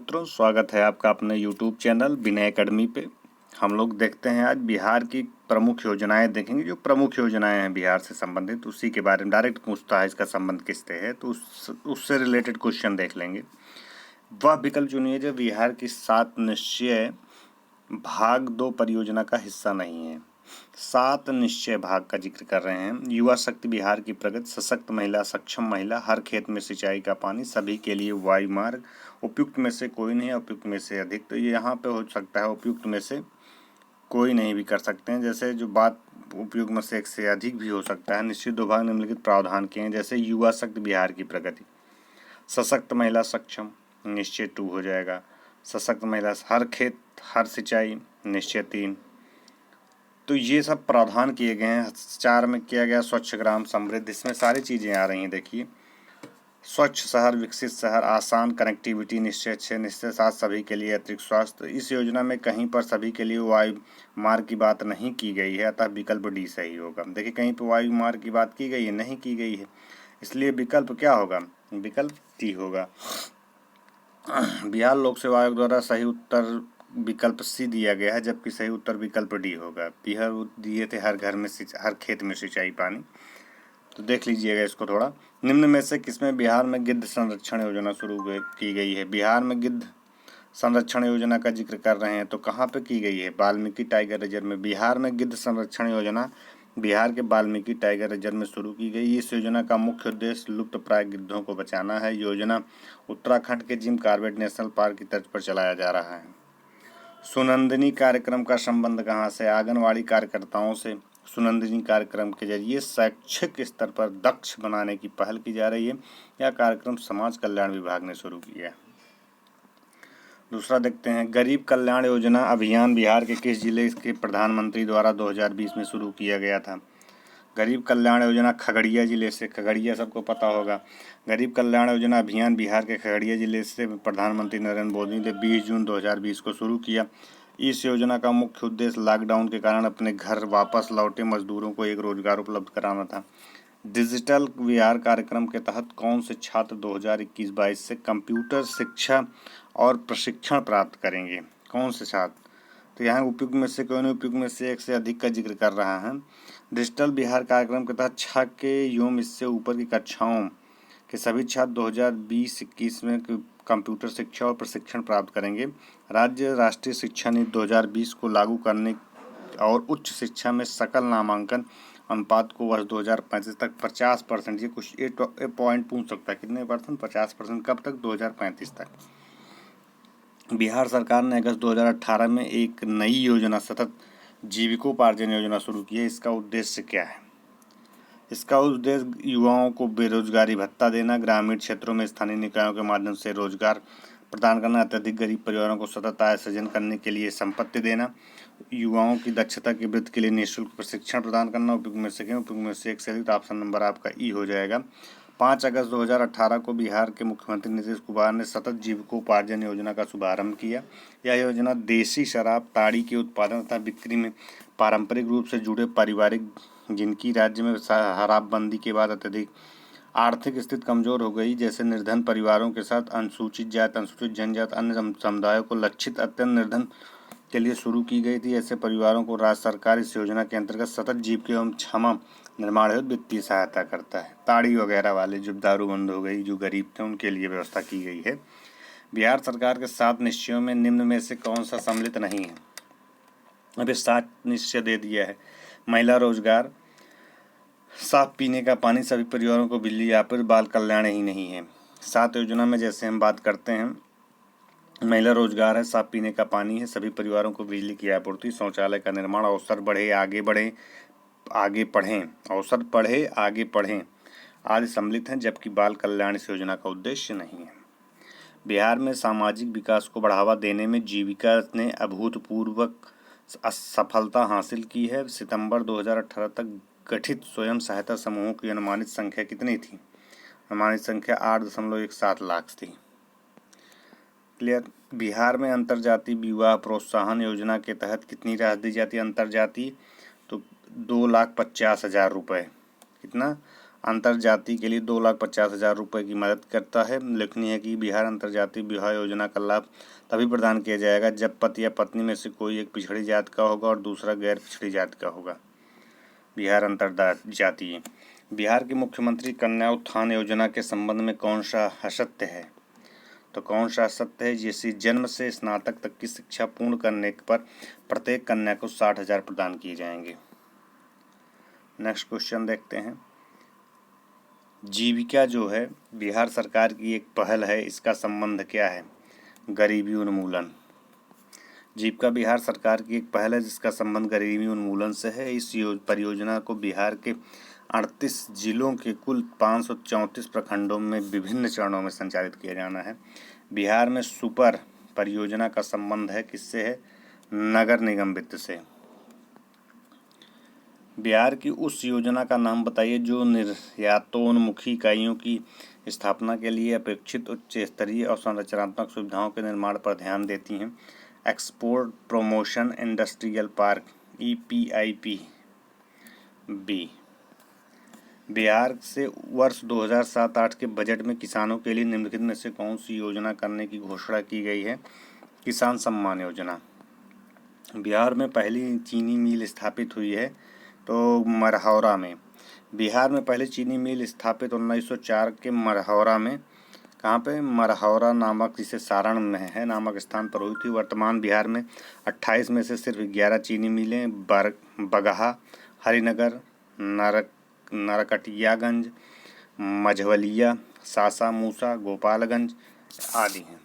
मित्रों, स्वागत है आपका अपने YouTube चैनल विनय एकेडमी पे। हम लोग देखते हैं आज बिहार की प्रमुख योजनाएं देखेंगे। जो प्रमुख योजनाएं हैं बिहार से संबंधित, उसी के बारे में डायरेक्ट पूछता है इसका संबंध किससे है, तो उससे रिलेटेड क्वेश्चन देख लेंगे। वह विकल्प चुनिए जो बिहार की 7 निश्चय भाग 2 परियोजना का हिस्सा नहीं है। 7 निश्चय भाग का जिक्र कर रहे हैं। युवा शक्ति, बिहार की प्रगति, सशक्त महिला, सक्षम महिला, हर खेत में सिंचाई का पानी, सभी के लिए वायु मार्ग, उपयुक्त में से कोई नहीं, उपयुक्त में से अधिक। तो ये यहाँ पे हो सकता है उपयुक्त में से कोई नहीं भी कर सकते हैं। जैसे जो बात उपयुक्त में से एक से अधिक भी हो सकता है। निश्चित 2 भाग निम्नलिखित प्रावधान किए हैं, जैसे युवा शक्ति, बिहार की प्रगति, सशक्त महिला, सक्षम, निश्चय 2 हो जाएगा। सशक्त महिला, हर खेत हर सिंचाई, निश्चय 3। तो ये सब प्रावधान किए गए हैं। 4 में किया गया स्वच्छ ग्राम समृद्ध, इसमें सारी चीज़ें आ रही हैं। देखिए, स्वच्छ शहर, विकसित शहर, आसान कनेक्टिविटी, निश्चय 6, निश्चय 7 सभी के लिए अतिरिक्त स्वास्थ्य। इस योजना में कहीं पर सभी के लिए वायु मार्ग की बात नहीं की गई है, अतः विकल्प डी सही होगा। देखिए, कहीं पर वायु मार्ग की बात की गई है, नहीं की गई है, इसलिए विकल्प क्या होगा? विकल्प डी होगा। बिहार लोक सेवा आयोग द्वारा सही उत्तर विकल्प सी दिया गया है, जबकि सही उत्तर विकल्प डी होगा। बिहार दिए थे हर घर में हर खेत में सिंचाई पानी। तो देख लीजिएगा इसको थोड़ा। निम्न में से किसमें बिहार में गिद्ध संरक्षण योजना शुरू की गई है? बिहार में गिद्ध संरक्षण योजना का जिक्र कर रहे हैं, तो कहाँ पे की गई है? वाल्मीकि टाइगर रिजर्व में। बिहार में गिद्ध संरक्षण योजना बिहार के वाल्मीकि टाइगर रिजर्व में शुरू की गई। इस योजना का मुख्य उद्देश्य लुप्त प्राय गिद्धों को बचाना है। योजना उत्तराखंड के जिम कॉर्बेट नेशनल पार्क की तर्ज पर चलाया जा रहा है। सुनंदिनी कार्यक्रम का संबंध कहाँ से? आंगनवाड़ी कार्यकर्ताओं से। सुनंदिनी कार्यक्रम के जरिए शैक्षिक स्तर पर दक्ष बनाने की पहल की जा रही है। यह कार्यक्रम समाज कल्याण विभाग ने शुरू किया है। दूसरा देखते हैं, गरीब कल्याण योजना अभियान बिहार के किस जिले के प्रधानमंत्री द्वारा 2020 में शुरू किया गया था? गरीब कल्याण योजना खगड़िया जिले से, खगड़िया सबको पता होगा। गरीब कल्याण योजना अभियान बिहार के खगड़िया जिले से प्रधानमंत्री नरेंद्र मोदी ने 20 जून 2020 को शुरू किया। इस योजना का मुख्य उद्देश्य लॉकडाउन के कारण अपने घर वापस लौटे मजदूरों को एक रोजगार उपलब्ध कराना था। डिजिटल बिहार कार्यक्रम के तहत कौन से छात्र 2021-22 से कंप्यूटर शिक्षा और प्रशिक्षण प्राप्त करेंगे? कौन से छात्र? तो यहाँ उपयुक्त में से कोई नहीं, उपयुक्त में से एक से अधिक का जिक्र कर रहा है। डिजिटल बिहार कार्यक्रम के तहत 6 के एवं इससे ऊपर की कक्षाओं के सभी छात्र 2020-21 में कंप्यूटर शिक्षा और प्रशिक्षण प्राप्त करेंगे। राज्य राष्ट्रीय शिक्षा नीति 2020 को लागू करने और उच्च शिक्षा में सकल नामांकन अनुपात को वर्ष 2035 तक 50%, ये कुछ पॉइंट पूछ सकता है, कितने परसेंट? 50%। कब तक? 2035 तक। बिहार सरकार ने अगस्त 2018 में एक नई योजना सतत जीविकोपार्जन योजना शुरू की है। इसका उद्देश्य क्या है? इसका उद्देश्य युवाओं को बेरोजगारी भत्ता देना, ग्रामीण क्षेत्रों में स्थानीय निकायों के माध्यम से रोजगार प्रदान करना, अत्यधिक गरीब परिवारों को सतत आय सृजन करने के लिए संपत्ति देना, युवाओं की दक्षता की वृद्धि के लिए निःशुल्क प्रशिक्षण प्रदान करना। उपयुक्त में से उपयुक्त में से एक से अधिक। ऑप्शन नंबर आपका ई हो जाएगा। 5 अगस्त 2018 को बिहार के मुख्यमंत्री नीतीश कुमार ने सतत जीविकोपार्जन योजना का शुभारंभ किया। यह योजना देसी शराब, ताड़ी के उत्पादन तथा बिक्री में पारंपरिक रूप से जुड़े पारिवारिक, जिनकी राज्य में शराबबंदी के बाद अत्यधिक आर्थिक स्थिति कमजोर हो गई, जैसे निर्धन परिवारों के साथ अनुसूचित जाति, अनुसूचित जनजाति, अन्य समुदायों को लक्षित अत्यंत निर्धन के लिए शुरू की गई थी। ऐसे परिवारों को राज्य सरकार इस योजना के अंतर्गत सतत जीविका एवं क्षमा निर्माण हेतु वित्तीय सहायता करता है। ताड़ी वगैरह वाले जो दारू बंद हो गई, जो गरीब थे, उनके लिए व्यवस्था की गई है। बिहार सरकार के 7 निश्चयों में निम्न में से कौन सा सम्मिलित नहीं है? अभी 7 निश्चय दे दिया है। महिला रोजगार, साफ पीने का पानी, सभी परिवारों को बिजली आपूर्ति, बाल कल्याण ही नहीं है। 7 योजना में जैसे हम बात करते हैं, महिला रोजगार है, साफ पीने का पानी है, सभी परिवारों को बिजली की आपूर्ति, शौचालय का निर्माण, अवसर बढ़े आगे बढ़े आगे पढ़ें, अवसर बढ़े आगे पढ़ें आदि सम्मिलित हैं, जबकि बाल कल्याण इस योजना का उद्देश्य नहीं है। बिहार में सामाजिक विकास को बढ़ावा देने में जीविका ने अभूतपूर्व सफलता हासिल की है। सितंबर 2018 तक गठित स्वयं सहायता समूहों की अनुमानित संख्या कितनी थी? अनुमानित संख्या 8.17 लाख थी। क्लियर? बिहार में अंतरजातीय विवाह प्रोत्साहन योजना के तहत कितनी राशि दी जाती है? अंतरजातीय तो 2,50,000 रुपये। कितना? अंतर्जातीय के लिए 2,50,000 रुपये की मदद करता है। उल्लेखनीय है कि बिहार अंतर्जातीय विवाह योजना का लाभ तभी प्रदान किया जाएगा जब पति या पत्नी में से कोई एक पिछड़ी जात का होगा और दूसरा गैर पिछड़ी जात का होगा। बिहार अंतर्जातीय। बिहार के मुख्यमंत्री कन्या उत्थान योजना के संबंध में कौन सा असत्य है? तो कौन सा असत्य है? जैसे जन्म से स्नातक तक की शिक्षा पूर्ण करने पर प्रत्येक कन्या को 60,000 प्रदान किए जाएंगे। नेक्स्ट क्वेश्चन देखते हैं। जीविका जो है बिहार सरकार की एक पहल है, इसका संबंध क्या है? गरीबी उन्मूलन। जीविका बिहार सरकार की एक पहल है जिसका संबंध गरीबी उन्मूलन से है। इस परियोजना को बिहार के 38 जिलों के कुल 534 प्रखंडों में विभिन्न चरणों में संचालित किया जाना है। बिहार में सुपर परियोजना का संबंध है किससे है? नगर निगम वित्त से। बिहार की उस योजना का नाम बताइए जो निर्यातोन्मुखी इकाइयों की स्थापना के लिए अपेक्षित उच्च स्तरीय और संरचनात्मक सुविधाओं के निर्माण पर ध्यान देती हैं। Export promotion industrial park EPIP B. Bihar से वर्ष 2007-08 के बजट में किसानों के लिए निम्नलिखित में से कौन सी योजना करने की घोषणा की गई है? किसान सम्मान योजना। बिहार में पहली चीनी मिल स्थापित हुई है तो मरहौरा में। बिहार में पहले चीनी मिल स्थापित 1904 के मरहौरा में, कहाँ पे? मरहौरा नामक, जिसे सारण में है, नामक स्थान पर हुई थी। वर्तमान बिहार में 28 में से सिर्फ 11 चीनी मिलें बगहा, हरिनगर, नरकटियागंज, मझवलिया, सासा मूसा, गोपालगंज आदि हैं।